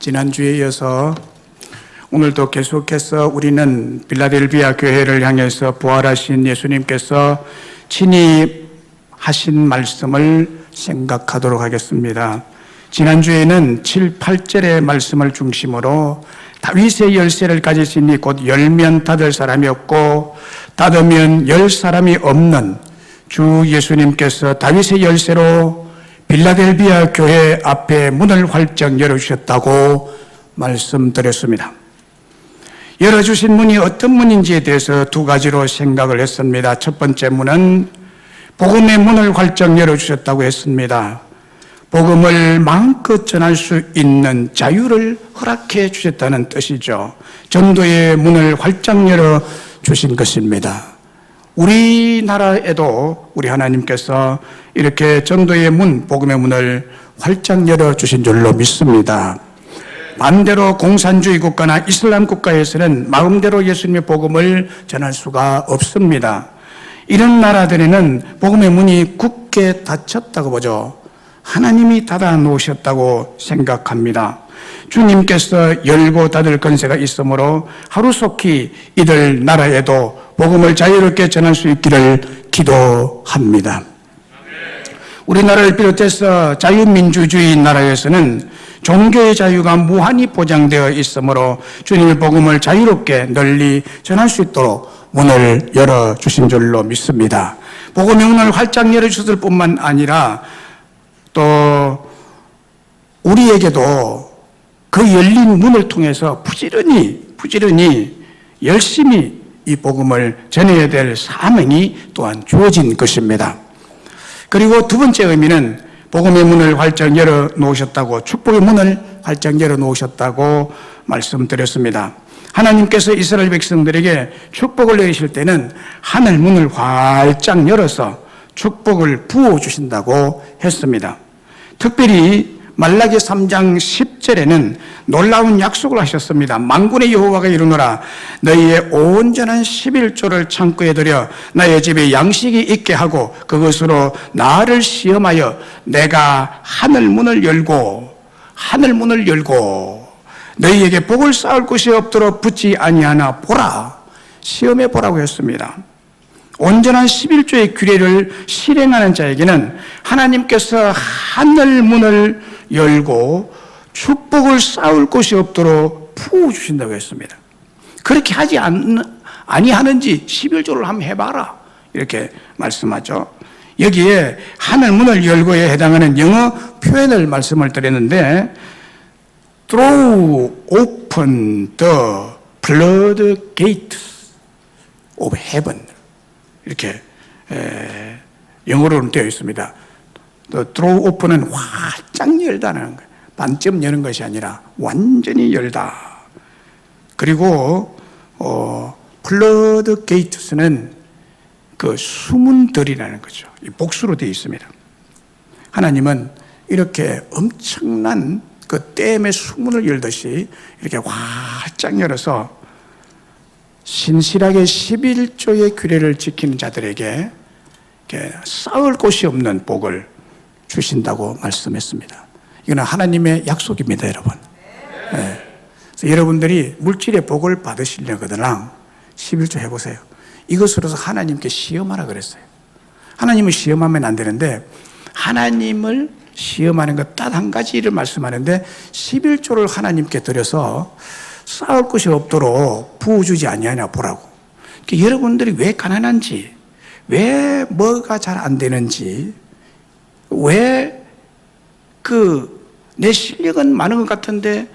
지난주에 이어서 오늘도 계속해서 우리는 빌라델비아 교회를 향해서 부활하신 예수님께서 친히 하신 말씀을 생각하도록 하겠습니다. 지난주에는 7, 8절의 말씀을 중심으로 다윗의 열쇠를 가지시니 곧 열면 닫을 사람이 없고 닫으면 열 사람이 없는 주 예수님께서 다윗의 열쇠로 빌라델비아 교회 앞에 문을 활짝 열어주셨다고 말씀드렸습니다. 열어주신 문이 어떤 문인지에 대해서 두 가지로 생각을 했습니다. 첫 번째 문은 복음의 문을 활짝 열어주셨다고 했습니다. 복음을 마음껏 전할 수 있는 자유를 허락해 주셨다는 뜻이죠. 전도의 문을 활짝 열어주신 것입니다. 우리나라에도 우리 하나님께서 이렇게 전도의 문, 복음의 문을 활짝 열어주신 줄로 믿습니다. 반대로 공산주의 국가나 이슬람 국가에서는 마음대로 예수님의 복음을 전할 수가 없습니다. 이런 나라들에는 복음의 문이 굳게 닫혔다고 보죠. 하나님이 닫아 놓으셨다고 생각합니다. 주님께서 열고 닫을 권세가 있으므로 하루속히 이들 나라에도 복음을 자유롭게 전할 수 있기를 기도합니다. 우리나라를 비롯해서 자유민주주의 나라에서는 종교의 자유가 무한히 보장되어 있으므로 주님의 복음을 자유롭게 널리 전할 수 있도록 문을 열어주신 줄로 믿습니다. 복음의 문을 활짝 열어주셨을 뿐만 아니라 또 우리에게도 그 열린 문을 통해서 부지런히 열심히 이 복음을 전해야 될 사명이 또한 주어진 것입니다. 그리고 두 번째 의미는 복음의 문을 활짝 열어 놓으셨다고, 축복의 문을 활짝 열어 놓으셨다고 말씀드렸습니다. 하나님께서 이스라엘 백성들에게 축복을 내리실 때는 하늘 문을 활짝 열어서 축복을 부어주신다고 했습니다. 특별히 말라기 3장 10절에는 놀라운 약속을 하셨습니다. 만군의 여호와가 이르노라 너희의 온전한 11조를 창고에 들여 나의 집에 양식이 있게 하고 그것으로 나를 시험하여 내가 하늘문을 열고 너희에게 복을 쌓을 곳이 없도록 붙지 아니하나 보라, 시험해 보라고 했습니다. 온전한 11조의 규례를 실행하는 자에게는 하나님께서 하늘문을 열고 축복을 쌓을 곳이 없도록 부어주신다고 했습니다. 그렇게 하지 아니하는지 11조를 한번 해봐라 이렇게 말씀하죠. 여기에 하늘문을 열고에 해당하는 영어 표현을 말씀을 드렸는데 Throw open the floodgates of heaven 이렇게 영어로는 되어 있습니다. throw open은 활짝 열다는 거예요. 반쯤 여는 것이 아니라 완전히 열다. 그리고 floodgates는 그 수문들이라는 거죠. 복수로 되어 있습니다. 하나님은 이렇게 엄청난 그 댐의 수문을 열듯이 이렇게 활짝 열어서 신실하게 11조의 규례를 지키는 자들에게 쌓을 곳이 없는 복을 주신다고 말씀했습니다. 이거는 하나님의 약속입니다, 여러분. 네. 그래서 여러분들이 물질의 복을 받으시려거든 11조 해보세요. 이것으로서 하나님께 시험하라 그랬어요. 하나님을 시험하면 안 되는데 하나님을 시험하는 것 딱 한 가지를 말씀하는데 11조를 하나님께 드려서 쌓을 것이 없도록 부어주지 아니하냐 보라고. 그러니까 여러분들이 왜 가난한지, 왜 뭐가 잘 안 되는지, 왜 내 실력은 많은 것 같은데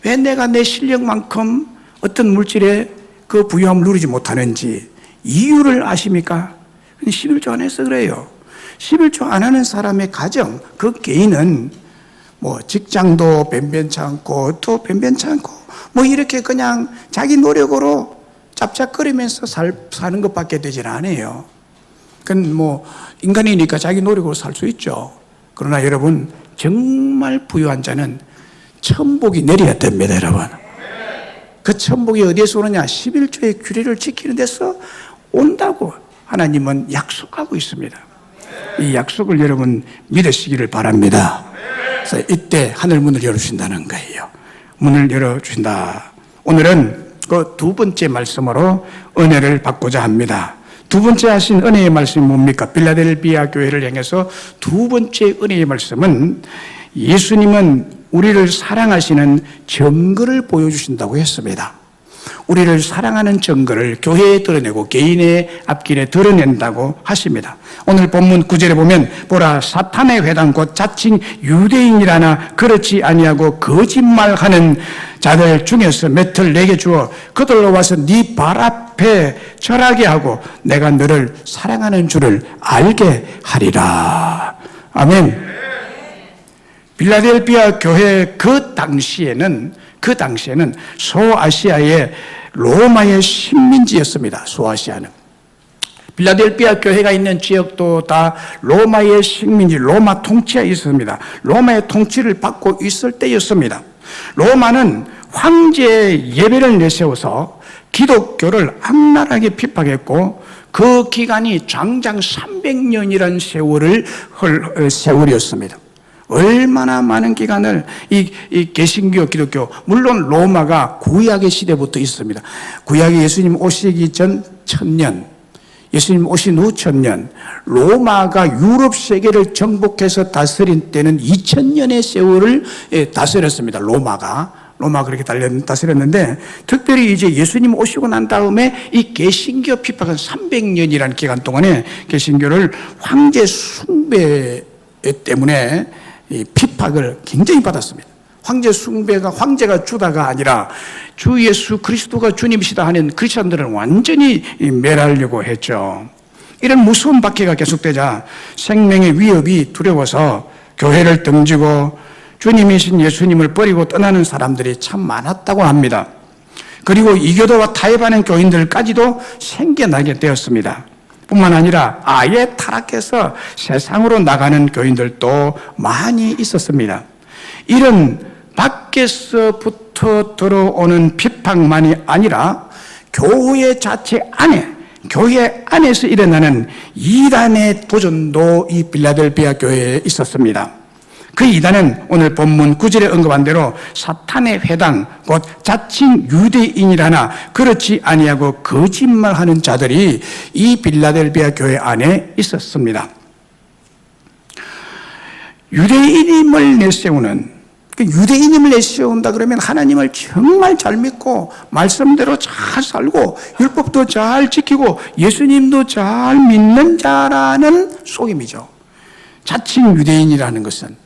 왜 내가 내 실력만큼 어떤 물질에 그 부유함을 누리지 못하는지 이유를 아십니까? 11조 안 해서 그래요. 11조 안 하는 사람의 가정, 그 개인은 뭐 직장도 변변치 않고 또 변변치 않고 뭐 이렇게 그냥 자기 노력으로 짭짭거리면서 사는 것밖에 되질 않아요. 그건 뭐 인간이니까 자기 노력으로 살 수 있죠. 그러나 여러분 정말 부유한 자는 천복이 내려야 됩니다, 여러분. 그 천복이 어디에서 오느냐? 11조의 규례를 지키는 데서 온다고 하나님은 약속하고 있습니다. 이 약속을 여러분 믿으시기를 바랍니다. 그래서 이때 하늘문을 열어주신다는 거예요. 문을 열어주신다. 오늘은 그 두 번째 말씀으로 은혜를 받고자 합니다. 두 번째 하신 은혜의 말씀이 뭡니까? 빌라델비아 교회를 향해서 두 번째 은혜의 말씀은 예수님은 우리를 사랑하시는 증거를 보여주신다고 했습니다. 우리를 사랑하는 증거를 교회에 드러내고 개인의 앞길에 드러낸다고 하십니다. 오늘 본문 9절에 보면 보라 사탄의 회당 곧 자칭 유대인이라나 그렇지 아니하고 거짓말하는 자들 중에서 몇을 내게 주어 그들로 와서 네 발 앞에 절하게 하고 내가 너를 사랑하는 줄을 알게 하리라. 아멘. 빌라델비아 교회 그 당시에는 소아시아의 로마의 식민지였습니다. 소아시아는. 빌라델비아 교회가 있는 지역도 다 로마의 식민지, 로마 통치에 있었습니다. 로마의 통치를 받고 있을 때였습니다. 로마는 황제 예배를 내세워서 기독교를 악랄하게 비판했고 그 기간이 장장 300년이라는 세월이었습니다. 얼마나 많은 기간을 이 개신교 기독교, 물론 로마가 구약의 시대부터 있습니다. 구약에 예수님 오시기 전 1000년, 예수님 오신 후 1000년, 로마가 유럽 세계를 정복해서 다스린 때는 2000년의 세월을 다스렸습니다. 로마가 그렇게 다스렸는데, 특별히 이제 예수님 오시고 난 다음에 이 개신교 피파가 300년이라는 기간 동안에 개신교를 황제 숭배 때문에 이 핍박을 굉장히 받았습니다. 황제 숭배가 황제가 주다가 아니라 주 예수 그리스도가 주님이시다 하는 크리스천들은 완전히 멸하려고 했죠. 이런 무서운 박해가 계속되자 생명의 위협이 두려워서 교회를 등지고 주님이신 예수님을 버리고 떠나는 사람들이 참 많았다고 합니다. 그리고 이교도와 타협하는 교인들까지도 생겨나게 되었습니다. 뿐만 아니라 아예 타락해서 세상으로 나가는 교인들도 많이 있었습니다. 이런 밖에서부터 들어오는 비판만이 아니라 교회 자체 안에, 교회 안에서 일어나는 이단의 도전도 이 빌라델비아 교회에 있었습니다. 그 이단은 오늘 본문 9절에 언급한 대로 사탄의 회당 곧 자칭 유대인이라나 그렇지 아니하고 거짓말하는 자들이 이 빌라델비아 교회 안에 있었습니다. 유대인임을 내세우는, 유대인임을 내세운다 그러면 하나님을 정말 잘 믿고 말씀대로 잘 살고 율법도 잘 지키고 예수님도 잘 믿는 자라는 속임이죠. 자칭 유대인이라는 것은.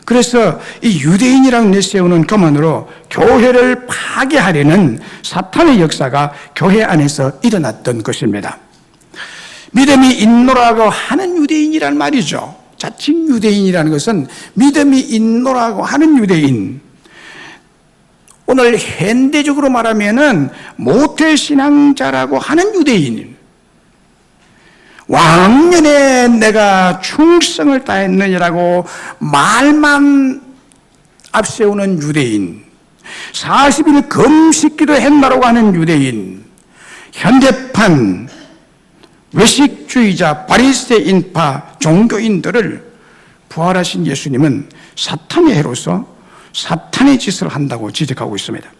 그래서 이 유대인이라고 내세우는 교만으로 교회를 파괴하려는 사탄의 역사가 교회 안에서 일어났던 것입니다. 믿음이 있노라고 하는 유대인이란 말이죠. 자칭 유대인이라는 것은 믿음이 있노라고 하는 유대인. 오늘 현대적으로 말하면은 모태신앙자라고 하는 유대인. 왕년에 내가 충성을 다했느냐라고 말만 앞세우는 유대인, 40일 금식기도 했나라고 하는 유대인, 현대판 외식주의자 바리새인파 종교인들을 부활하신 예수님은 사탄의 해로서 사탄의 짓을 한다고 지적하고 있습니다.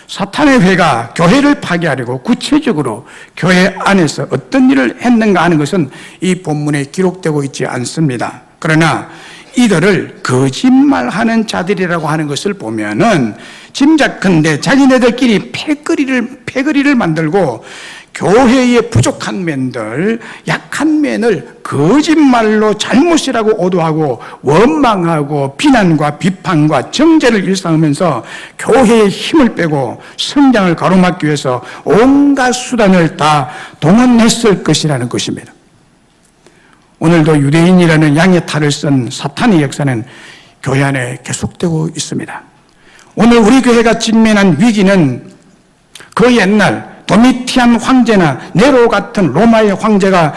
사탄의 회가 교회를 파괴하려고 구체적으로 교회 안에서 어떤 일을 했는가 하는 것은 이 본문에 기록되고 있지 않습니다. 그러나 이들을 거짓말하는 자들이라고 하는 것을 보면은 짐작컨대 자기네들끼리 패거리를 만들고 교회의 부족한 면들, 약한 면을 거짓말로 잘못이라고 오도하고 원망하고 비난과 비판과 정죄를 일삼으면서 교회의 힘을 빼고 성장을 가로막기 위해서 온갖 수단을 다 동원했을 것이라는 것입니다. 오늘도 유대인이라는 양의 탈을 쓴 사탄의 역사는 교회 안에 계속되고 있습니다. 오늘 우리 교회가 직면한 위기는 그 옛날 도미티안 황제나 네로 같은 로마의 황제가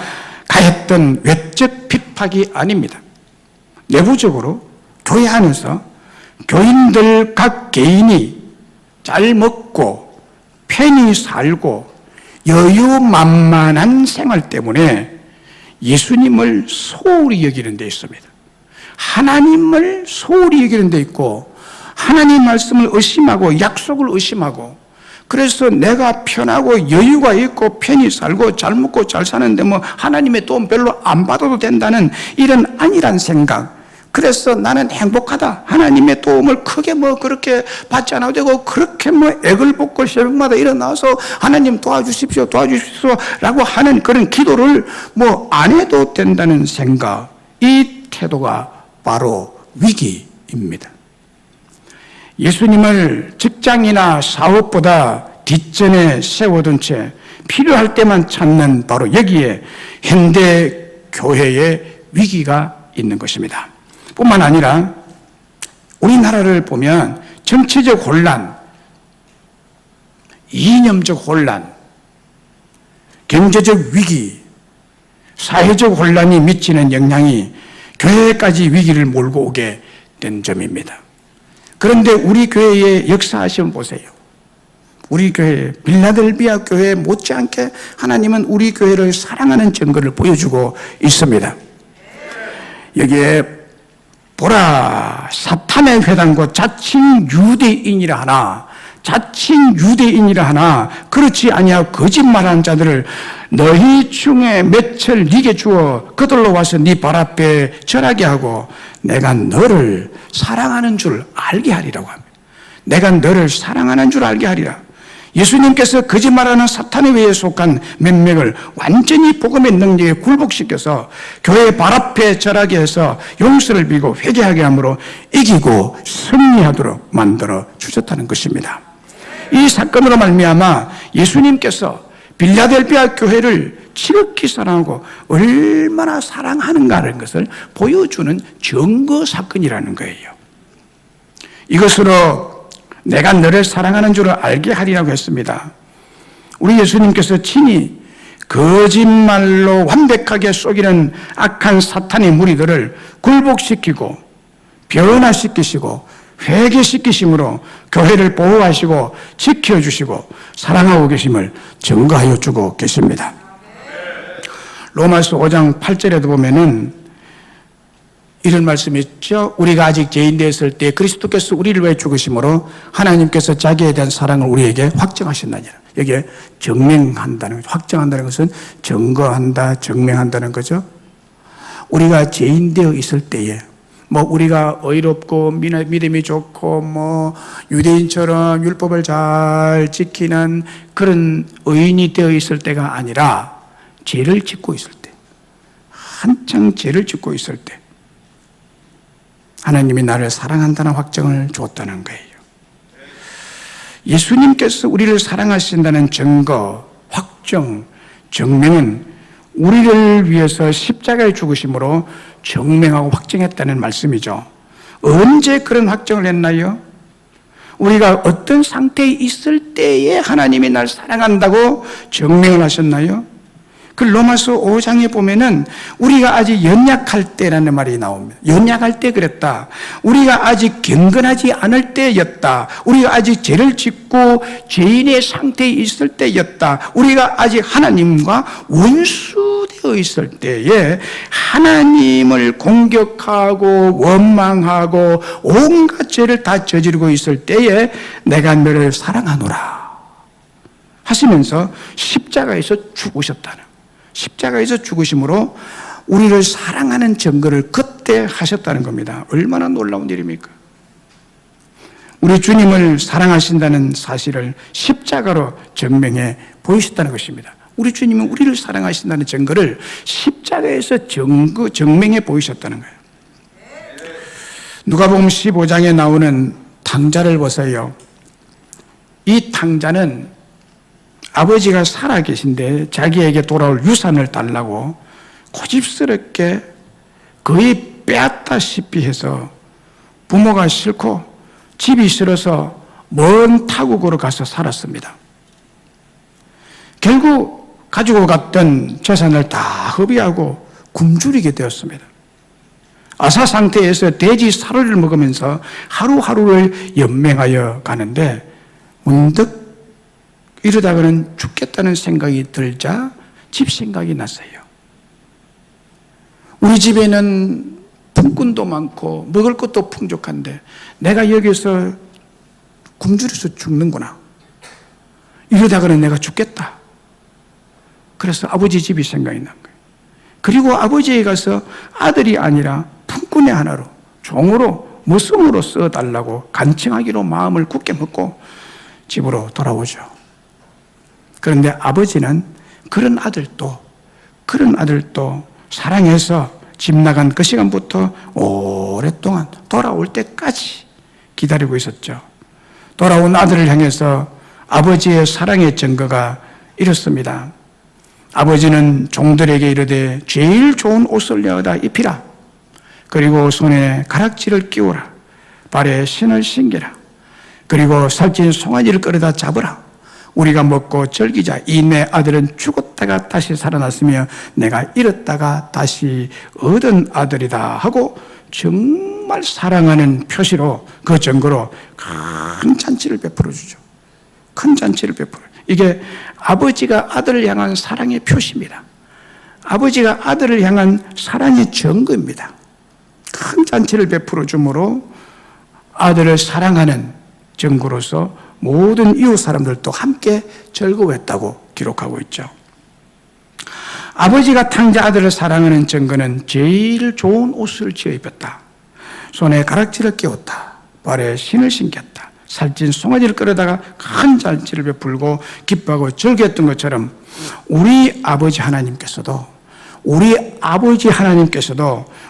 가했던 외적 핍박이 아닙니다. 내부적으로 교회 안에서 교인들 각 개인이 잘 먹고 편히 살고 여유만만한 생활 때문에 예수님을 소홀히 여기는 데 있습니다. 하나님을 소홀히 여기는 데 있고 하나님 말씀을 의심하고 약속을 의심하고, 그래서 내가 편하고 여유가 있고 편히 살고 잘 먹고 잘 사는데 뭐 하나님의 도움 별로 안 받아도 된다는 이런 안일한 생각, 그래서 나는 행복하다, 하나님의 도움을 크게 뭐 그렇게 받지 않아도 되고 그렇게 뭐 액을 벗고 새벽마다 일어나서 하나님 도와주십시오 도와주십시오 라고 하는 그런 기도를 뭐 안 해도 된다는 생각, 이 태도가 바로 위기입니다. 예수님을 직장이나 사업보다 뒷전에 세워둔 채 필요할 때만 찾는 바로 여기에 현대 교회의 위기가 있는 것입니다. 뿐만 아니라 우리나라를 보면 정치적 혼란, 이념적 혼란, 경제적 위기, 사회적 혼란이 미치는 영향이 교회까지 위기를 몰고 오게 된 점입니다. 그런데 우리 교회의 역사하시면 보세요. 우리 교회, 빌라델비아 교회 못지않게 하나님은 우리 교회를 사랑하는 증거를 보여주고 있습니다. 여기에 보라, 사탄의 회당과 자칭 유대인이라 하나, 자칭 유대인이라 하나 그렇지 아니하고 거짓말하는 자들을 너희 중에 몇을 네게 주어 그들로 와서 네 발 앞에 절하게 하고 내가 너를 사랑하는 줄 알게 하리라고 합니다. 내가 너를 사랑하는 줄 알게 하리라. 예수님께서 거짓말하는 사탄의 외에 속한 몇 명을 완전히 복음의 능력에 굴복시켜서 교회 발 앞에 절하게 해서 용서를 빌고 회개하게 함으로 이기고 승리하도록 만들어 주셨다는 것입니다. 이 사건으로 말미암아 예수님께서 빌라델비아 교회를 지극히 사랑하고 얼마나 사랑하는가라는 것을 보여주는 증거 사건이라는 거예요. 이것으로 내가 너를 사랑하는 줄을 알게 하리라고 했습니다. 우리 예수님께서 친히 거짓말로 완벽하게 속이는 악한 사탄의 무리들을 굴복시키고 변화시키시고 회개시키심으로 교회를 보호하시고 지켜주시고 사랑하고 계심을 증거하여 주고 계십니다. 로마서 5장 8절에도 보면은 이런 말씀이 있죠. 우리가 아직 죄인 되었을 때 그리스도께서 우리를 위해 죽으심으로 하나님께서 자기에 대한 사랑을 우리에게 확증하신다니라. 여기에 증명한다는, 확증한다는 것은 증거한다, 증명한다는 거죠. 우리가 죄인 되어 있을 때에 뭐 우리가 의롭고 믿음이 좋고 뭐 유대인처럼 율법을 잘 지키는 그런 의인이 되어 있을 때가 아니라 죄를 짓고 있을 때, 한창 죄를 짓고 있을 때 하나님이 나를 사랑한다는 확증을 줬다는 거예요. 예수님께서 우리를 사랑하신다는 증거, 확증, 증명은 우리를 위해서 십자가에 죽으심으로 증명하고 확증했다는 말씀이죠. 언제 그런 확증을 했나요? 우리가 어떤 상태에 있을 때에 하나님이 날 사랑한다고 증명을 하셨나요? 그 로마서 5장에 보면은 우리가 아직 연약할 때라는 말이 나옵니다. 연약할 때 그랬다. 우리가 아직 경건하지 않을 때였다. 우리가 아직 죄를 짓고 죄인의 상태에 있을 때였다. 우리가 아직 하나님과 원수되어 있을 때에 하나님을 공격하고 원망하고 온갖 죄를 다 저지르고 있을 때에 내가 너를 사랑하노라 하시면서 십자가에서 죽으셨다는, 십자가에서 죽으심으로 우리를 사랑하는 증거를 그때 하셨다는 겁니다. 얼마나 놀라운 일입니까? 우리 주님을 사랑하신다는 사실을 십자가로 증명해 보이셨다는 것입니다. 우리 주님은 우리를 사랑하신다는 증거를 십자가에서 증명해 보이셨다는 거예요. 누가복음 15장에 나오는 탕자를 보세요. 이 탕자는 아버지가 살아계신데 자기에게 돌아올 유산을 달라고 고집스럽게 거의 빼앗다시피 해서 부모가 싫고 집이 싫어서 먼 타국으로 가서 살았습니다. 결국 가지고 갔던 재산을 다 허비하고 굶주리게 되었습니다. 아사 상태에서 돼지 사료를 먹으면서 하루하루를 연명하여 가는데 문득 이러다가는 죽겠다는 생각이 들자 집 생각이 났어요. 우리 집에는 품꾼도 많고 먹을 것도 풍족한데 내가 여기서 굶주려서 죽는구나. 이러다가는 내가 죽겠다. 그래서 아버지 집이 생각이 난 거예요. 그리고 아버지에 가서 아들이 아니라 품꾼의 하나로, 종으로, 머슴으로 써달라고 간청하기로 마음을 굳게 먹고 집으로 돌아오죠. 그런데 아버지는 그런 아들도 사랑해서 집 나간 그 시간부터 오랫동안 돌아올 때까지 기다리고 있었죠. 돌아온 아들을 향해서 아버지의 사랑의 증거가 이렇습니다. 아버지는 종들에게 이르되 제일 좋은 옷을 내어다 입히라. 그리고 손에 가락지를 끼우라. 발에 신을 신기라. 그리고 살찐 송아지를 끌어다 잡으라. 우리가 먹고 즐기자. 이 내 아들은 죽었다가 다시 살아났으며 내가 잃었다가 다시 얻은 아들이다 하고 정말 사랑하는 표시로, 그 증거로 큰 잔치를 베풀어 주죠. 큰 잔치를 베풀어. 이게 아버지가 아들을 향한 사랑의 표시입니다. 아버지가 아들을 향한 사랑의 증거입니다. 큰 잔치를 베풀어 주므로 아들을 사랑하는 증거로서 모든 이웃 사람들도 함께 즐거워했다고 기록하고 있죠. 아버지가 탕자 아들을 사랑하는 증거는 제일 좋은 옷을 지어 입혔다. 손에 가락지를 끼웠다. 발에 신을 신겼다. 살찐 송아지를 끌어다가 큰 잔치를 베풀고 기뻐하고 즐겼던 것처럼 우리 아버지 하나님께서도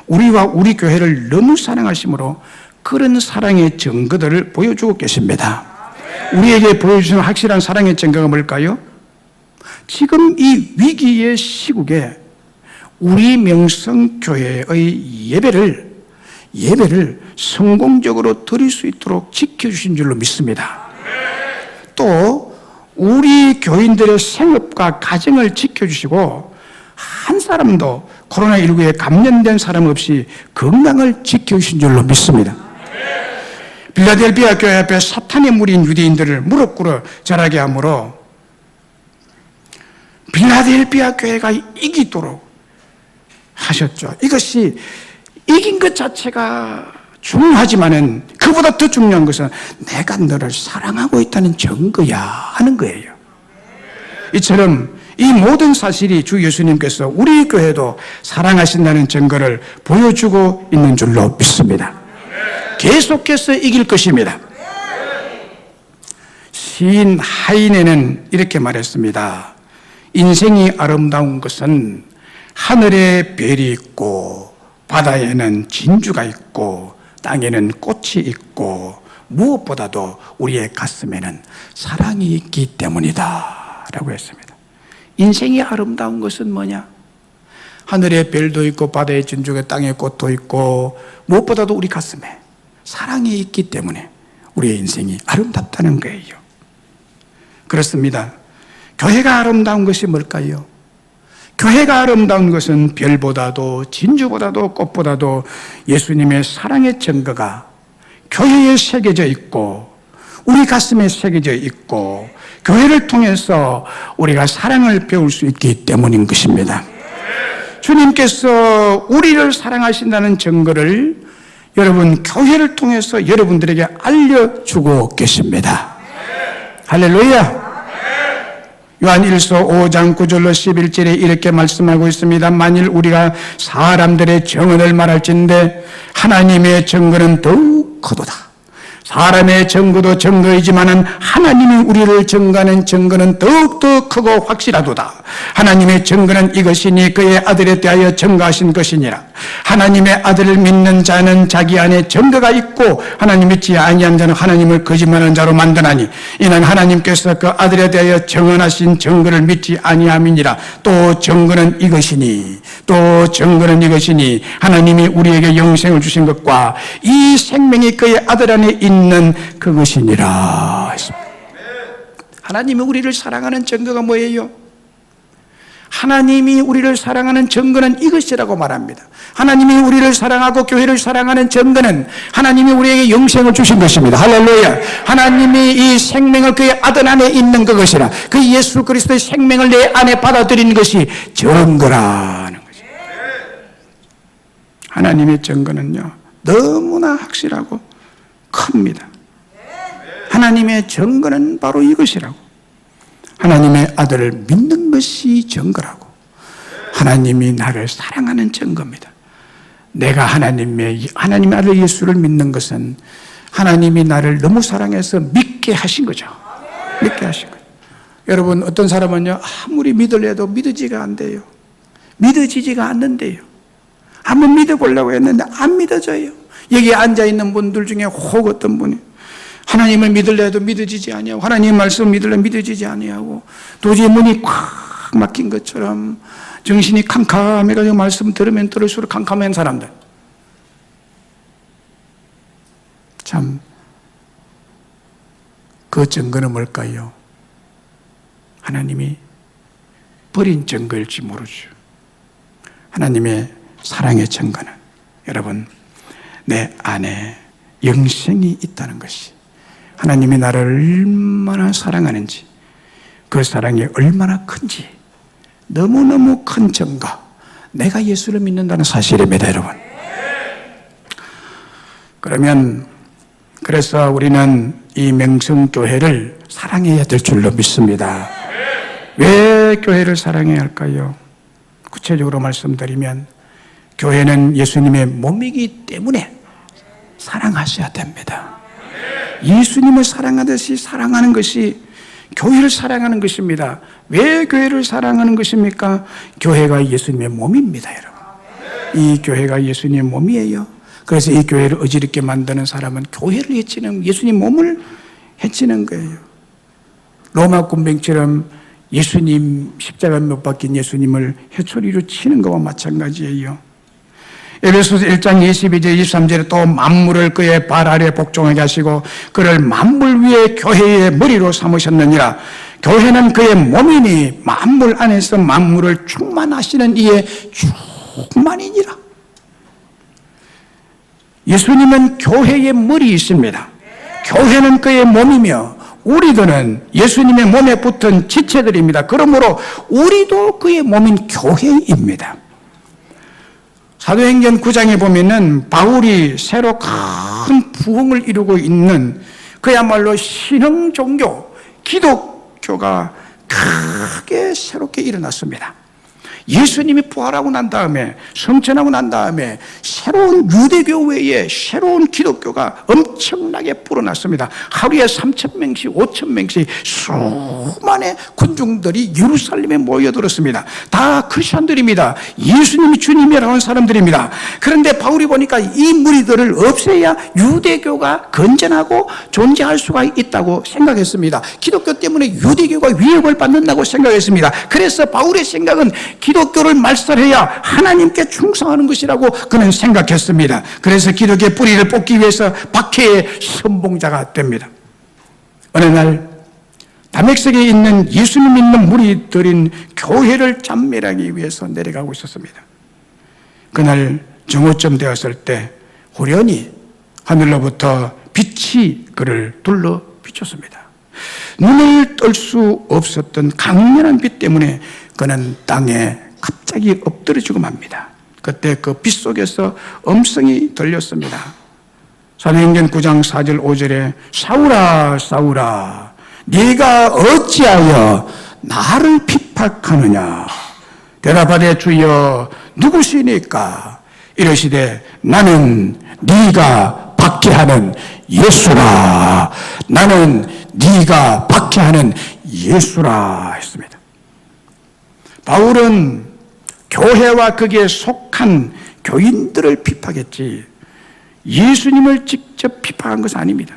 우리와 우리 교회를 너무 사랑하심으로 그런 사랑의 증거들을 보여주고 계십니다. 우리에게 보여주시는 확실한 사랑의 증거가 뭘까요? 지금 이 위기의 시국에 우리 명성교회의 예배를 성공적으로 드릴 수 있도록 지켜주신 줄로 믿습니다. 또 우리 교인들의 생업과 가정을 지켜주시고 한 사람도 코로나19에 감염된 사람 없이 건강을 지켜주신 줄로 믿습니다. 빌라델비아 교회 앞에 사탄의 무리인 유대인들을 무릎 꿇어 절하게 하므로 빌라델비아 교회가 이기도록 하셨죠. 이것이 이긴 것 자체가 중요하지만은 그보다 더 중요한 것은 내가 너를 사랑하고 있다는 증거야 하는 거예요. 이처럼 이 모든 사실이 주 예수님께서 우리 교회도 사랑하신다는 증거를 보여주고 있는 줄로 믿습니다. 계속해서 이길 것입니다. 시인 하인에는 이렇게 말했습니다. 인생이 아름다운 것은 하늘에 별이 있고 바다에는 진주가 있고 땅에는 꽃이 있고 무엇보다도 우리의 가슴에는 사랑이 있기 때문이다 라고 했습니다. 인생이 아름다운 것은 뭐냐? 하늘에 별도 있고 바다에 진주가 땅에 꽃도 있고 무엇보다도 우리 가슴에 사랑이 있기 때문에 우리의 인생이 아름답다는 거예요. 그렇습니다. 교회가 아름다운 것이 뭘까요? 교회가 아름다운 것은 별보다도 진주보다도 꽃보다도 예수님의 사랑의 증거가 교회에 새겨져 있고 우리 가슴에 새겨져 있고 교회를 통해서 우리가 사랑을 배울 수 있기 때문인 것입니다. 주님께서 우리를 사랑하신다는 증거를 여러분 교회를 통해서 여러분들에게 알려주고 계십니다. 할렐루야. 요한일서 5장 9절로 11절에 이렇게 말씀하고 있습니다. 만일 우리가 사람들의 증언을 말할진대 하나님의 증거는 더욱 크도다. 사람의 증거도 증거이지만은 하나님이 우리를 증거하는 증거는 더욱더 크고 확실하도다. 하나님의 증거는 이것이니 그의 아들에 대하여 증거하신 것이니라. 하나님의 아들을 믿는 자는 자기 안에 증거가 있고 하나님 믿지 아니한 자는 하나님을 거짓말하는 자로 만드나니 이는 하나님께서 그 아들에 대하여 증언하신 증거를 믿지 아니함이니라. 또 증거는 이것이니 하나님이 우리에게 영생을 주신 것과 이 생명이 그의 아들 안에 있는 그것이니라. 하나님이 우리를 사랑하는 증거가 뭐예요? 하나님이 우리를 사랑하는 증거는 이것이라고 말합니다. 하나님이 우리를 사랑하고 교회를 사랑하는 증거는 하나님이 우리에게 영생을 주신 것입니다. 할렐루야. 하나님이 이 생명을 그의 아들 안에 있는 그것이라. 그 예수 그리스도의 생명을 내 안에 받아들인 것이 증거라는 것입니다. 하나님의 증거는요, 너무나 확실하고 큽니다. 하나님의 증거는 바로 이것이라고. 하나님의 아들을 믿는 것이 증거라고. 하나님이 나를 사랑하는 증거입니다. 내가 하나님의 아들 예수를 믿는 것은 하나님이 나를 너무 사랑해서 믿게 하신 거죠. 믿게 하신 거예요. 여러분, 어떤 사람은요, 아무리 믿으려도 믿어지가 안 돼요. 믿어지지가 않는데요. 한번 믿어보려고 했는데 안 믿어져요. 여기 앉아있는 분들 중에 혹 어떤 분이 하나님을 믿으려도 믿어지지 아니하고 하나님 말씀 믿으려도 믿어지지 아니하고 도저히 문이 꽉 막힌 것처럼 정신이 캄캄해가지고 말씀 들으면 들을수록 캄캄한 사람들. 참, 그 증거는 뭘까요? 하나님이 버린 증거일지 모르죠. 하나님의 사랑의 증거는 여러분, 내 안에 영생이 있다는 것이, 하나님이 나를 얼마나 사랑하는지, 그 사랑이 얼마나 큰지 너무너무 큰 증거, 내가 예수를 믿는다는 사실입니다, 여러분. 그래서 우리는 이 명성교회를 사랑해야 될 줄로 믿습니다. 왜 교회를 사랑해야 할까요? 구체적으로 말씀드리면 교회는 예수님의 몸이기 때문에 사랑하셔야 됩니다. 예수님을 사랑하듯이 사랑하는 것이 교회를 사랑하는 것입니다. 왜 교회를 사랑하는 것입니까? 교회가 예수님의 몸입니다, 여러분. 이 교회가 예수님의 몸이에요. 그래서 이 교회를 어지럽게 만드는 사람은 교회를 해치는, 예수님 몸을 해치는 거예요. 로마 군병처럼 예수님, 십자가 못 박힌 예수님을 해초리로 치는 것과 마찬가지예요. 에베소서 1장 22절 23절에 또 만물을 그의 발 아래 복종하게 하시고 그를 만물 위에 교회의 머리로 삼으셨느니라. 교회는 그의 몸이니 만물 안에서 만물을 충만하시는 이의 충만이니라. 예수님은 교회의 머리이십니다. 교회는 그의 몸이며 우리들은 예수님의 몸에 붙은 지체들입니다. 그러므로 우리도 그의 몸인 교회입니다. 사도행전 9장에 보면은 바울이 새로 큰 부흥을 이루고 있는 그야말로 신흥 종교, 기독교가 크게 새롭게 일어났습니다. 예수님이 부활하고 난 다음에, 성천하고 난 다음에 새로운 유대교회의 새로운 기독교가 엄청나게 불어났습니다. 하루에 3,000명씩 5,000명씩 수많은 군중들이 예루살렘에 모여들었습니다. 다 크리스천들입니다. 예수님이 주님이라고 하는 사람들입니다. 그런데 바울이 보니까 이 무리들을 없애야 유대교가 건전하고 존재할 수가 있다고 생각했습니다. 기독교 때문에 유대교가 위협을 받는다고 생각했습니다. 그래서 바울의 생각은 기독교를 말살해야 하나님께 충성하는 것이라고 그는 생각했습니다. 그래서 기독교의 뿌리를 뽑기 위해서 박해의 선봉자가 됩니다. 어느 날 다메섹에 있는 예수님 믿는 무리들인 교회를 잠멸하기 위해서 내려가고 있었습니다. 그날 정오쯤 되었을 때 호련히 하늘로부터 빛이 그를 둘러 비췄습니다. 눈을 뜰 수 없었던 강렬한 빛 때문에 그는 땅에 갑자기 엎드러지고 맙니다. 그때 그 빛 속에서 음성이 들렸습니다. 사도행전 9장 4절 5절에 사울아 사울아 네가 어찌하여 나를 핍박하느냐. 대답하되 주여 누구시니까. 이러시되 나는 네가 박해하는 예수라. 나는 네가 박해하는 예수라 했습니다. 바울은 교회와 거기에 속한 교인들을 핍박했지 예수님을 직접 핍박한 것은 아닙니다.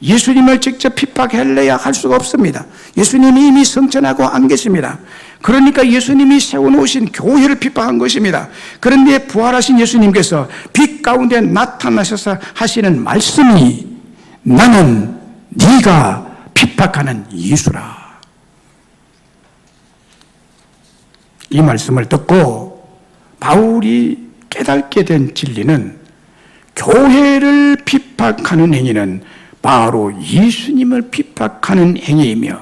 예수님을 직접 핍박하려야 할 수가 없습니다. 예수님이 이미 성천하고 안 계십니다. 그러니까 예수님이 세워놓으신 교회를 핍박한 것입니다. 그런데 부활하신 예수님께서 빛 가운데 나타나셔서 하시는 말씀이 나는 네가 핍박하는 예수라. 이 말씀을 듣고 바울이 깨닫게 된 진리는 교회를 핍박하는 행위는 바로 예수님을 핍박하는 행위이며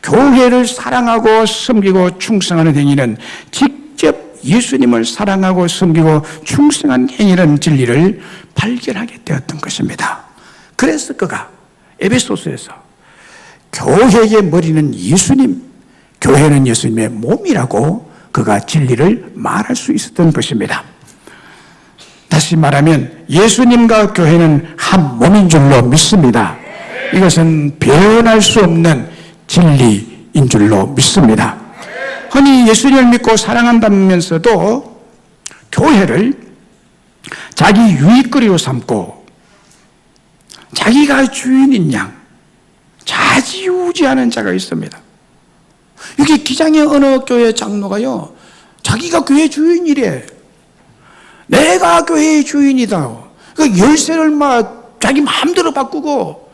교회를 사랑하고 섬기고 충성하는 행위는 직접 예수님을 사랑하고 섬기고 충성한 행위라는 진리를 발견하게 되었던 것입니다. 그래서 그가 에베소서에서 교회의 머리는 예수님, 교회는 예수님의 몸이라고 그가 진리를 말할 수 있었던 것입니다. 다시 말하면 예수님과 교회는 한 몸인 줄로 믿습니다. 이것은 변할 수 없는 진리인 줄로 믿습니다. 흔히 예수님을 믿고 사랑한다면서도 교회를 자기 유익거리로 삼고 자기가 주인인 양 좌지우지하는 자가 있습니다. 이게 기장의 어느 교회 장로가요, 자기가 교회 주인이래. 내가 교회의 주인이다. 그 열쇠를 막 자기 마음대로 바꾸고,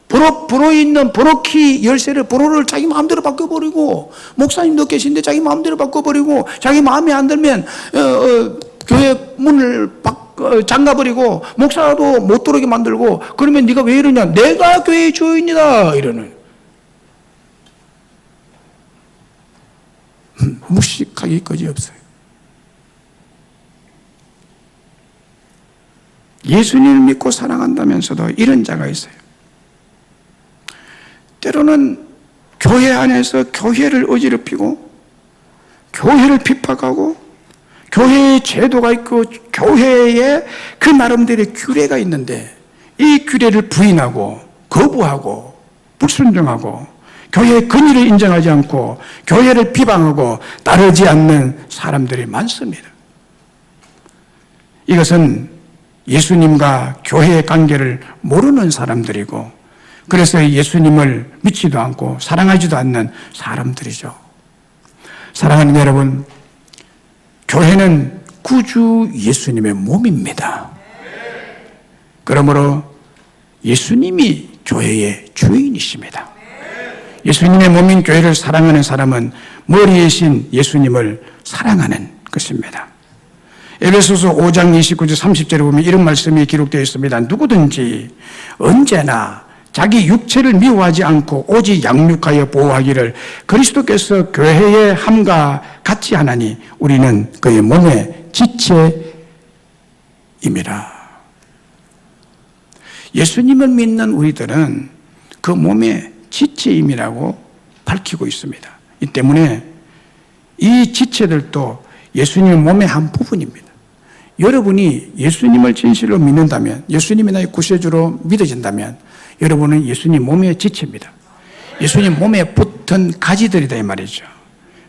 번호 있는 번호키 열쇠를, 번호를 자기 마음대로 바꿔버리고, 목사님도 계신데 자기 마음대로 바꿔버리고, 자기 마음에 안 들면 교회 문을 잠가버리고, 목사도 못 들어오게 만들고, 그러면 네가 왜 이러냐? 내가 교회의 주인이다 이러는. 무식하기 거지없어요. 예수님을 믿고 사랑한다면서도 이런 자가 있어요. 때로는 교회 안에서 교회를 어지럽히고, 교회를 핍박하고, 교회의 제도가 있고, 교회에 그 나름대로의 규례가 있는데, 이 규례를 부인하고, 거부하고, 불순종하고, 교회의 권위를 인정하지 않고, 교회를 비방하고, 따르지 않는 사람들이 많습니다. 이것은 예수님과 교회의 관계를 모르는 사람들이고, 그래서 예수님을 믿지도 않고 사랑하지도 않는 사람들이죠. 사랑하는 여러분, 교회는 구주 예수님의 몸입니다. 그러므로 예수님이 교회의 주인이십니다. 예수님의 몸인 교회를 사랑하는 사람은 머리이신 예수님을 사랑하는 것입니다. 에베소서 5장 29절 30절에 보면 이런 말씀이 기록되어 있습니다. 누구든지 언제나 자기 육체를 미워하지 않고 오직 양육하여 보호하기를 그리스도께서 교회의 함과 같이 하나니 우리는 그의 몸의 지체임이라. 예수님을 믿는 우리들은 그 몸의 지체임이라고 밝히고 있습니다. 이 때문에 이 지체들도 예수님의 몸의 한 부분입니다. 여러분이 예수님을 진실로 믿는다면, 예수님이 나의 구세주로 믿어진다면 여러분은 예수님 몸의 지체입니다. 예수님 몸에 붙은 가지들이다 이 말이죠.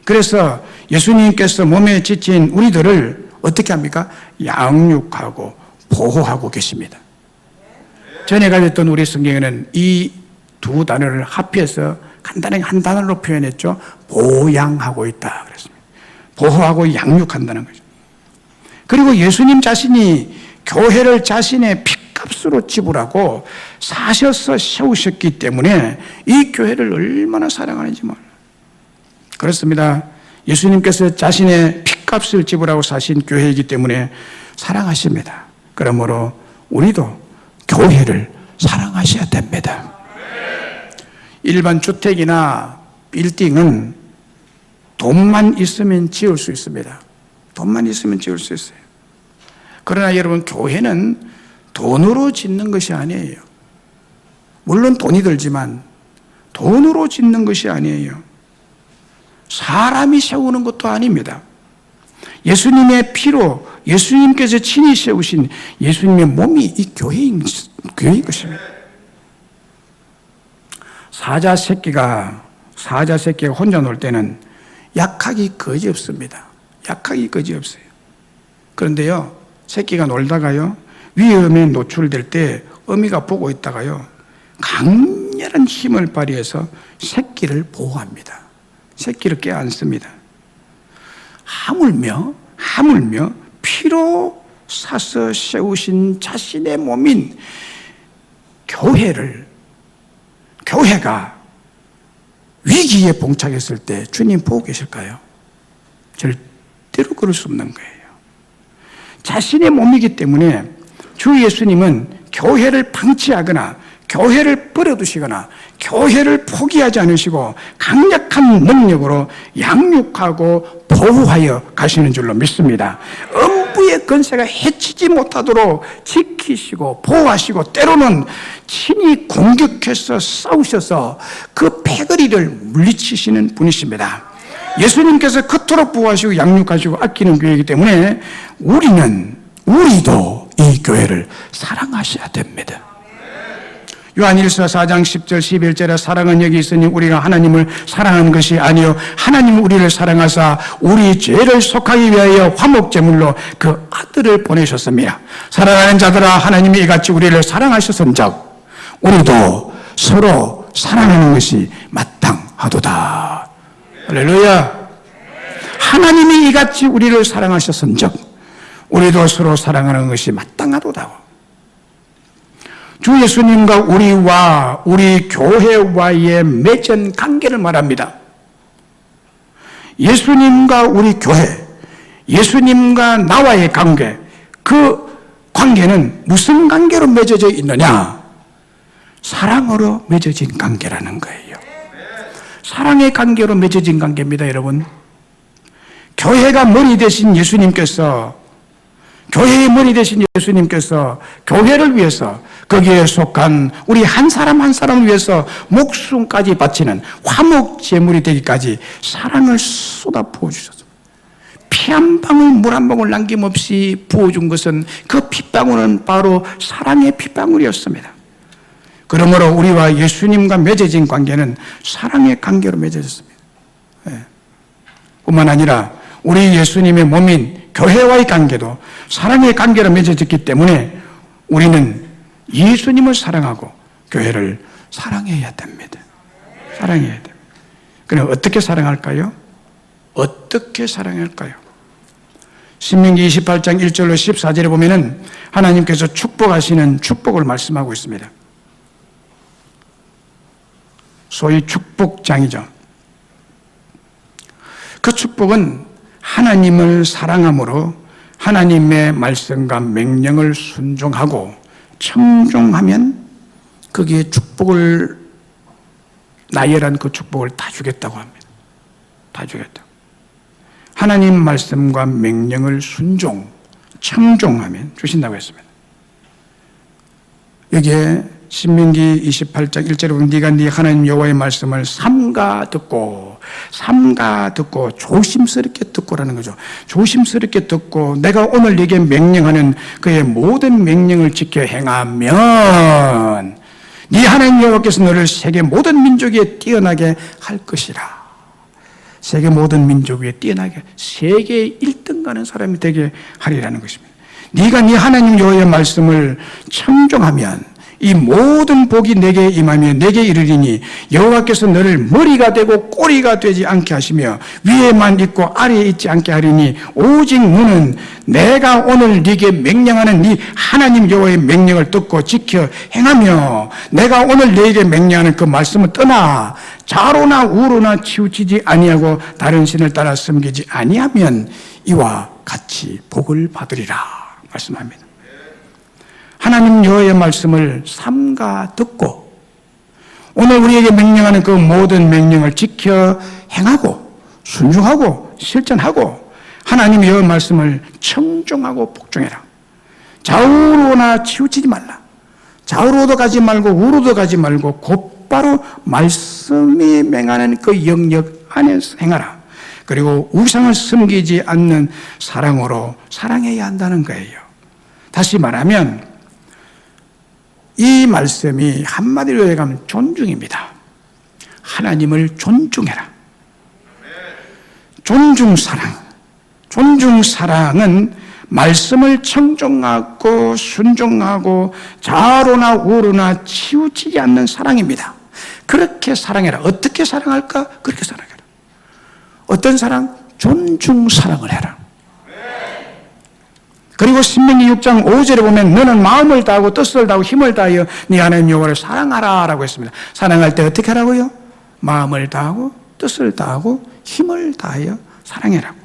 그래서 예수님께서 몸의 지체인 우리들을 어떻게 합니까? 양육하고 보호하고 계십니다. 전에 가졌던 우리 성경에는 이 두 단어를 합해서 간단하게 한 단어로 표현했죠. 보양하고 있다 그랬습니다. 보호하고 양육한다는 거죠. 그리고 예수님 자신이 교회를 자신의 핏값으로 지불하고 사셔서 세우셨기 때문에 이 교회를 얼마나 사랑하는지 몰라요. 그렇습니다. 예수님께서 자신의 핏값을 지불하고 사신 교회이기 때문에 사랑하십니다. 그러므로 우리도 교회를 사랑하셔야 됩니다. 일반 주택이나 빌딩은 돈만 있으면 지을 수 있습니다. 돈만 있으면 지을 수 있어요. 그러나 여러분, 교회는 돈으로 짓는 것이 아니에요. 물론 돈이 들지만 돈으로 짓는 것이 아니에요. 사람이 세우는 것도 아닙니다. 예수님의 피로 예수님께서 친히 세우신 예수님의 몸이 이 교회인 것입니다. 사자 새끼가 혼자 놀 때는 약하기 거지없습니다. 약하기 거지없어요. 그런데요, 새끼가 놀다가요, 위험에 노출될 때 어미가 보고 있다가요, 강렬한 힘을 발휘해서 새끼를 보호합니다. 새끼를 껴안습니다. 하물며 피로 사서 세우신 자신의 몸인 교회가 위기에 봉착했을 때 주님 보고 계실까요? 절대로 그럴 수 없는 거예요. 자신의 몸이기 때문에 주 예수님은 교회를 방치하거나 교회를 버려두시거나 교회를 포기하지 않으시고 강력한 능력으로 양육하고 보호하여 가시는 줄로 믿습니다. 음부의 권세가 해치지 못하도록 지키시고 보호하시고 때로는 친히 공격해서 싸우셔서 그 패거리를 물리치시는 분이십니다. 예수님께서 그토록 보호하시고 양육하시고 아끼는 교회이기 때문에 우리도 이 교회를 사랑하셔야 됩니다. 요한일서 4장 10절 11절에 사랑은 여기 있으니 우리가 하나님을 사랑하는 것이 아니요 하나님은 우리를 사랑하사 우리 죄를 속하기 위하여 화목제물로 그 아들을 보내셨습니다. 사랑하는 자들아, 하나님이 이같이 우리를 사랑하셨은즉 우리도 서로 사랑하는 것이 마땅하도다. 할렐루야. 하나님이 이같이 우리를 사랑하셨은즉 우리도 서로 사랑하는 것이 마땅하도다. 주 예수님과 우리 교회와의 맺은 관계를 말합니다. 예수님과 우리 교회, 예수님과 나와의 관계, 그 관계는 무슨 관계로 맺어져 있느냐? 사랑으로 맺어진 관계라는 거예요. 사랑의 관계로 맺어진 관계입니다, 여러분. 교회가 머리 되신 예수님께서, 교회의 머리 되신 예수님께서 교회를 위해서, 거기에 속한 우리 한 사람 한 사람을 위해서 목숨까지 바치는 화목제물이 되기까지 사랑을 쏟아 부어주셨습니다. 피 한 방울 물 한 방울 남김없이 부어준 것은 그 핏방울은 바로 사랑의 핏방울이었습니다. 그러므로 우리와 예수님과 맺어진 관계는 사랑의 관계로 맺어졌습니다. 뿐만 아니라 우리 예수님의 몸인 교회와의 관계도 사랑의 관계로 맺어졌기 때문에 우리는 예수님을 사랑하고 교회를 사랑해야 됩니다. 사랑해야 됩니다. 그럼 어떻게 사랑할까요? 어떻게 사랑할까요? 신명기 28장 1절로 14절에 보면은 하나님께서 축복하시는 축복을 말씀하고 있습니다. 소위 축복장이죠. 그 축복은 하나님을 사랑함으로 하나님의 말씀과 명령을 순종하고 청종하면 거기에 축복을, 나열한 그 축복을 다 주겠다고 합니다. 다 주겠다고. 하나님 말씀과 명령을 청종하면 주신다고 했습니다. 여기에 신명기 28장 1절에 보면 네가 네 하나님 여호와의 말씀을 삼가 듣고 조심스럽게 듣고라는 거죠. 조심스럽게 듣고 내가 오늘 네게 명령하는 그의 모든 명령을 지켜 행하면 네 하나님 여호와께서 너를 세계 모든 민족 위에 뛰어나게 할 것이라. 세계 모든 민족 위에 뛰어나게 세계 1등 가는 사람이 되게 하리라는 것입니다. 네가 네 하나님 여호와의 말씀을 청종하면 이 모든 복이 내게 임하며 내게 이르리니 여호와께서 너를 머리가 되고 꼬리가 되지 않게 하시며 위에만 있고 아래에 있지 않게 하리니 오직 너는 내가 오늘 네게 명령하는 네 하나님 여호와의 명령을 듣고 지켜 행하며 내가 오늘 네게 명령하는 그 말씀을 떠나 좌로나 우로나 치우치지 아니하고 다른 신을 따라 섬기지 아니하면 이와 같이 복을 받으리라 말씀합니다. 하나님 여호와의 말씀을 삼가 듣고 오늘 우리에게 명령하는 그 모든 명령을 지켜 행하고 순종하고 실천하고 하나님 여호와의 말씀을 청종하고 복종해라. 좌우로나 치우치지 말라. 좌우로도 가지 말고 우로도 가지 말고 곧바로 말씀이 명하는 그 영역 안에서 행하라. 그리고 우상을 섬기지 않는 사랑으로 사랑해야 한다는 거예요. 다시 말하면 이 말씀이 한마디로 얘기하면 존중입니다. 하나님을 존중해라. 존중사랑은 말씀을 청종하고 순종하고 좌로나 우로나 치우치지 않는 사랑입니다. 그렇게 사랑해라. 어떻게 사랑할까? 그렇게 사랑해라. 어떤 사랑? 존중사랑을 해라. 그리고 신명기 6장 5절에 보면 너는 마음을 다하고 뜻을 다하고 힘을 다하여 네 하나님 여호와를 사랑하라 라고 했습니다. 사랑할 때 어떻게 하라고요? 마음을 다하고 뜻을 다하고 힘을 다하여 사랑해라고.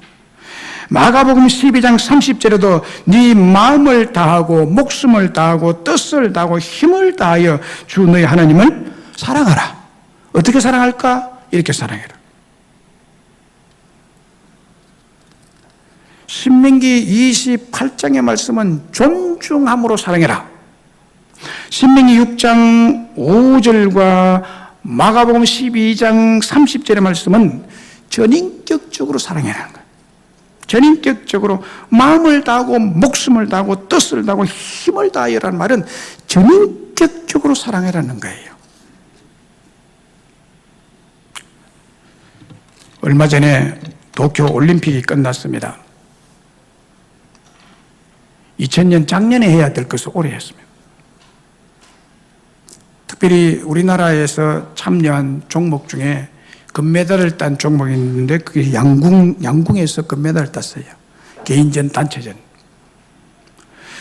마가복음 12장 30절에도 네 마음을 다하고 목숨을 다하고 뜻을 다하고 힘을 다하여 주 너희 하나님을 사랑하라. 어떻게 사랑할까? 이렇게 사랑해라. 신명기 28장의 말씀은 존중함으로 사랑해라. 신명기 6장 5절과 마가복음 12장 30절의 말씀은 전인격적으로 사랑해라는 거예요. 전인격적으로 마음을 다하고 목숨을 다하고 뜻을 다하고 힘을 다하여라는 말은 전인격적으로 사랑해라는 거예요. 얼마 전에 도쿄 올림픽이 끝났습니다. 2000년 작년에 해야 될 것을 올해 했습니다. 특별히 우리나라에서 참여한 종목 중에 금메달을 딴 종목이 있는데 그게 양궁에서 금메달을 땄어요. 개인전, 단체전.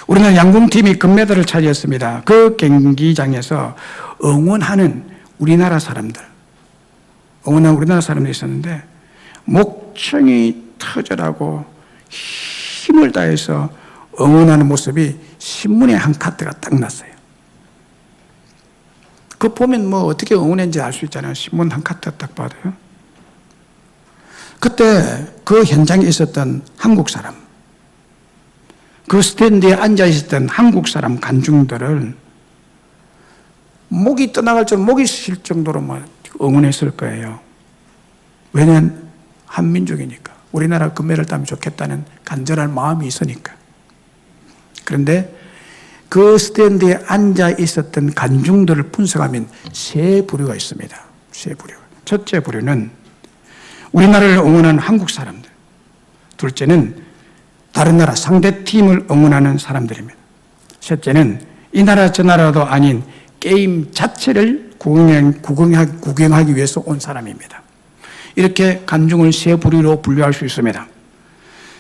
우리나라 양궁팀이 금메달을 차지했습니다. 그 경기장에서 응원하는 우리나라 사람들이 있었는데 목청이 터져라고 힘을 다해서 응원하는 모습이 신문에 한 카트가 딱 났어요. 그거 보면 뭐 어떻게 응원했는지 알 수 있잖아요. 신문 한 카트 딱 봐도요. 그때 그 현장에 있었던 한국 사람, 그 스탠드에 앉아 있었던 한국 사람 관중들을 목이 떠나갈 정도, 목이 쉴 정도로 막 응원했을 거예요. 왜냐하면 한민족이니까. 우리나라 금메달 따면 좋겠다는 간절한 마음이 있으니까. 그런데 그 스탠드에 앉아 있었던 관중들을 분석하면 세 부류가 있습니다. 세 부류가. 첫째 부류는 우리나라를 응원하는 한국 사람들. 둘째는 다른 나라 상대팀을 응원하는 사람들입니다. 셋째는 이 나라 저 나라도 아닌 게임 자체를 구경하기 위해서 온 사람입니다. 이렇게 관중을 세 부류로 분류할 수 있습니다.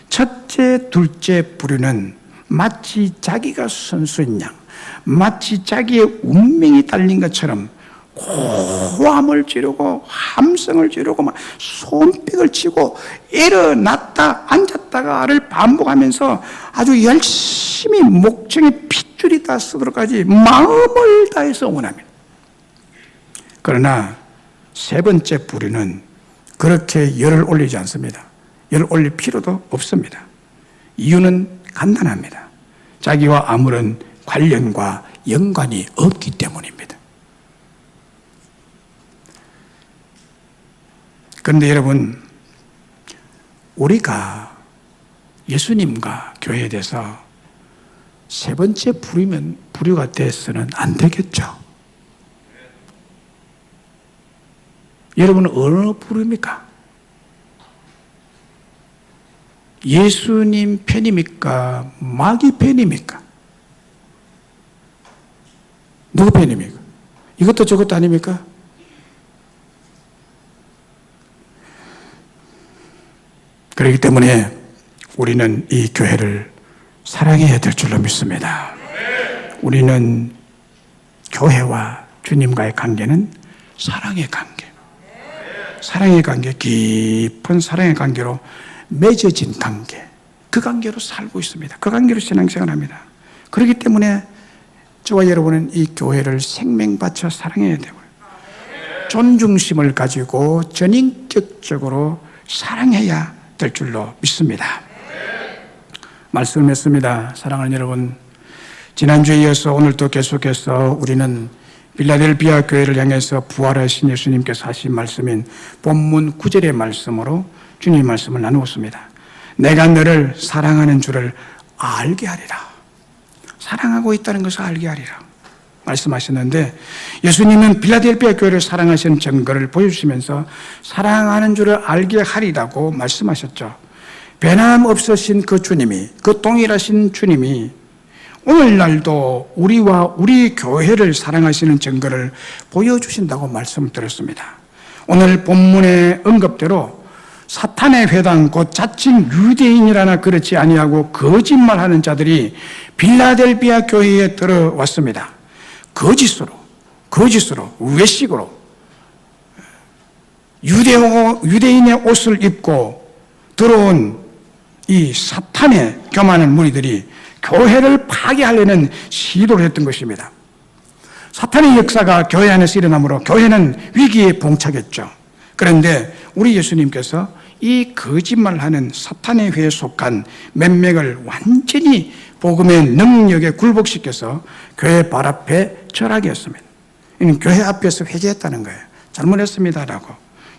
첫째, 둘째 부류는 마치 자기가 선수인 양, 마치 자기의 운명이 달린 것처럼 고함을 지르고 함성을 지르고 막 손뼉을 치고 일어났다 앉았다가를 반복하면서 아주 열심히 목청에 핏줄이 다 쓰도록까지 마음을 다해서 응원합니다. 그러나 세 번째 부류는 그렇게 열을 올리지 않습니다. 열을 올릴 필요도 없습니다. 이유는 간단합니다. 자기와 아무런 관련과 연관이 없기 때문입니다. 그런데 여러분, 우리가 예수님과 교회에 대해서 세 번째 부류가 돼서는 안 되겠죠. 여러분은 어느 부류입니까? 예수님 편입니까? 마귀 편입니까? 누구 편입니까? 이것도 저것도 아닙니까? 그렇기 때문에 우리는 이 교회를 사랑해야 될 줄로 믿습니다. 우리는 교회와 주님과의 관계는 사랑의 관계. 사랑의 관계, 깊은 사랑의 관계로 맺어진 관계, 그 관계로 살고 있습니다. 그 관계로 신앙생활을 합니다. 그렇기 때문에 저와 여러분은 이 교회를 생명 바쳐 사랑해야 되고요. 존중심을 가지고 전인격적으로 사랑해야 될 줄로 믿습니다. 말씀을 맺습니다. 사랑하는 여러분, 지난주에 이어서 오늘도 계속해서 우리는 필라델피아 교회를 향해서 부활하신 예수님께서 하신 말씀인 본문 9절의 말씀으로 주님의 말씀을 나누었습니다. 내가 너를 사랑하는 줄을 알게 하리라. 사랑하고 있다는 것을 알게 하리라 말씀하셨는데, 예수님은 필라델피아 교회를 사랑하시는 증거를 보여주시면서 사랑하는 줄을 알게 하리라고 말씀하셨죠. 변함없으신 그 주님이, 그 동일하신 주님이 오늘날도 우리와 우리 교회를 사랑하시는 증거를 보여주신다고 말씀을 드렸습니다. 오늘 본문의 언급대로 사탄의 회당, 곧 자칭 유대인이라나 그렇지 아니하고 거짓말하는 자들이 필라델피아 교회에 들어왔습니다. 거짓으로, 외식으로 유대인의 옷을 입고 들어온 이 사탄의 교만한 무리들이 교회를 파괴하려는 시도를 했던 것입니다. 사탄의 역사가 교회 안에서 일어나므로 교회는 위기에 봉착했죠. 그런데 우리 예수님께서 이 거짓말하는 사탄의 회에 속한 몇 명을 완전히 복음의 능력에 굴복시켜서 교회 발 앞에 절하게 했습니다. 이는 교회 앞에서 회개했다는 거예요. 잘못했습니다라고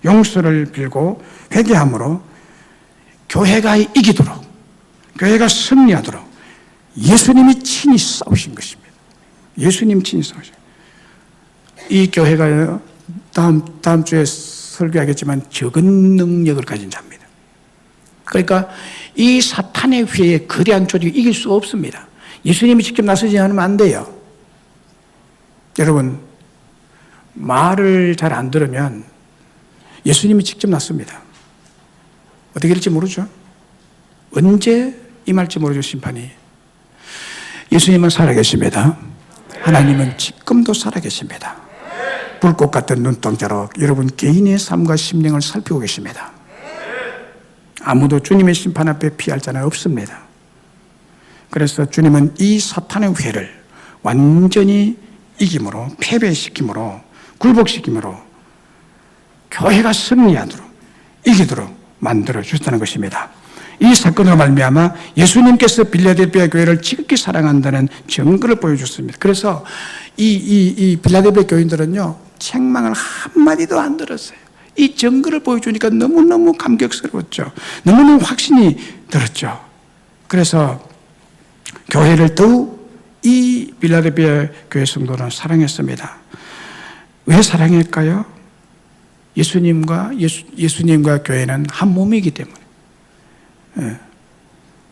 용서를 빌고 회개함으로 교회가 이기도록, 교회가 승리하도록 예수님이 친히 싸우신 것입니다. 예수님 친히 싸우신. 이 교회가 다음 주에 설교하겠지만 적은 능력을 가진 자입니다. 그러니까 이 사탄의 회에 거대한 조직이 이길 수 없습니다. 예수님이 직접 나서지 않으면 안 돼요. 여러분, 말을 잘 안 들으면 예수님이 직접 나섭니다. 어떻게 될지 모르죠. 언제 임할지 모르죠, 심판이. 예수님은 살아계십니다. 하나님은 지금도 살아계십니다. 불꽃 같은 눈동자로 여러분 개인의 삶과 심령을 살피고 계십니다. 아무도 주님의 심판 앞에 피할 자는 없습니다. 그래서 주님은 이 사탄의 회를 완전히 이김으로, 패배시킴으로, 굴복시킴으로 교회가 승리하도록, 이기도록 만들어 주셨다는 것입니다. 이 사건으로 말미암아 예수님께서 빌라델피아 교회를 지극히 사랑한다는 증거를 보여줬습니다. 그래서 이 빌라델피아 교인들은요, 책망을 한마디도 안 들었어요. 이 증거를 보여주니까 너무너무 감격스러웠죠. 너무너무 확신이 들었죠. 그래서 교회를 더욱 이 빌라델피아 교회 성도는 사랑했습니다. 왜 사랑할까요? 예수님과 교회는 한 몸이기 때문에.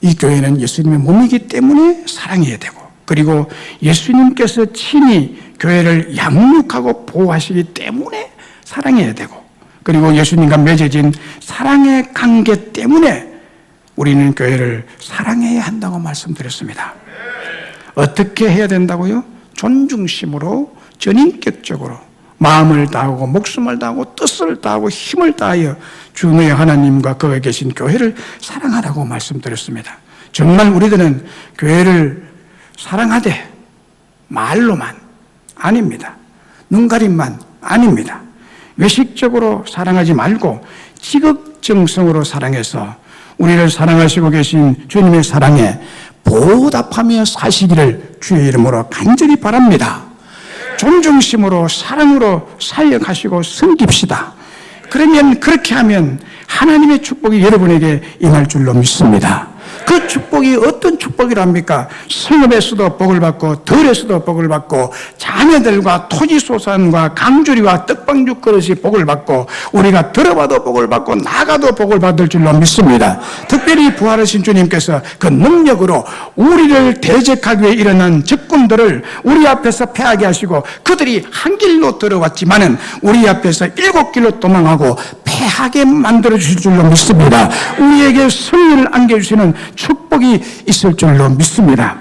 이 교회는 예수님의 몸이기 때문에 사랑해야 되고, 그리고 예수님께서 친히 교회를 양육하고 보호하시기 때문에 사랑해야 되고, 그리고 예수님과 맺어진 사랑의 관계 때문에 우리는 교회를 사랑해야 한다고 말씀드렸습니다. 어떻게 해야 된다고요? 존중심으로, 전인격적으로 마음을 다하고 목숨을 다하고 뜻을 다하고 힘을 다하여 주의 하나님과 거기에 계신 교회를 사랑하라고 말씀드렸습니다. 정말 우리들은 교회를 사랑하되 말로만 아닙니다. 눈가림만 아닙니다. 외식적으로 사랑하지 말고 지극정성으로 사랑해서 우리를 사랑하시고 계신 주님의 사랑에 보답하며 사시기를 주의 이름으로 간절히 바랍니다. 존중심으로 사랑으로 살려가시고 섬깁시다. 그러면 그렇게 하면 하나님의 축복이 여러분에게 임할 줄로 믿습니다. 그 축복이 어떤 축복이랍니까? 성읍에서도 복을 받고 들에서도 복을 받고 자녀들과 토지소산과 강주리와 떡방죽 그릇이 복을 받고 우리가 들어봐도 복을 받고 나가도 복을 받을 줄로 믿습니다. 특별히 부활하신 주님께서 그 능력으로 우리를 대적하기 위해 일어난 적군들을 우리 앞에서 패하게 하시고 그들이 한 길로 들어왔지만은 우리 앞에서 7길로 도망하고 패하게 만들어 주실 줄로 믿습니다. 우리에게 승리를 안겨주시는 축복이 있을 줄로 믿습니다.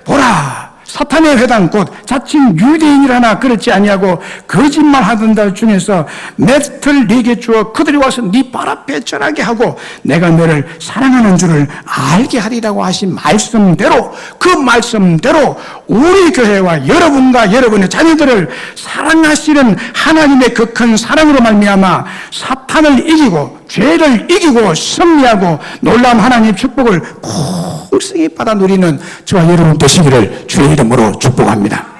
보라, 사탄의 회당 곧 자칭 유대인이라나 그렇지 아니하고 거짓말하던 자 중에서 맷을 네게 주어 그들이 와서 네 발 앞에 절하게 하고 내가 너를 사랑하는 줄을 알게 하리라고 하신 말씀대로, 그 말씀대로 우리 교회와 여러분과 여러분의 자녀들을 사랑하시는 하나님의 그 큰 사랑으로 말미암아 사탄을 이기고 죄를 이기고 승리하고 놀라운 하나님의 축복을 풍성히 받아 누리는 저와 여러분 되시기를 주의 이름으로 축복합니다.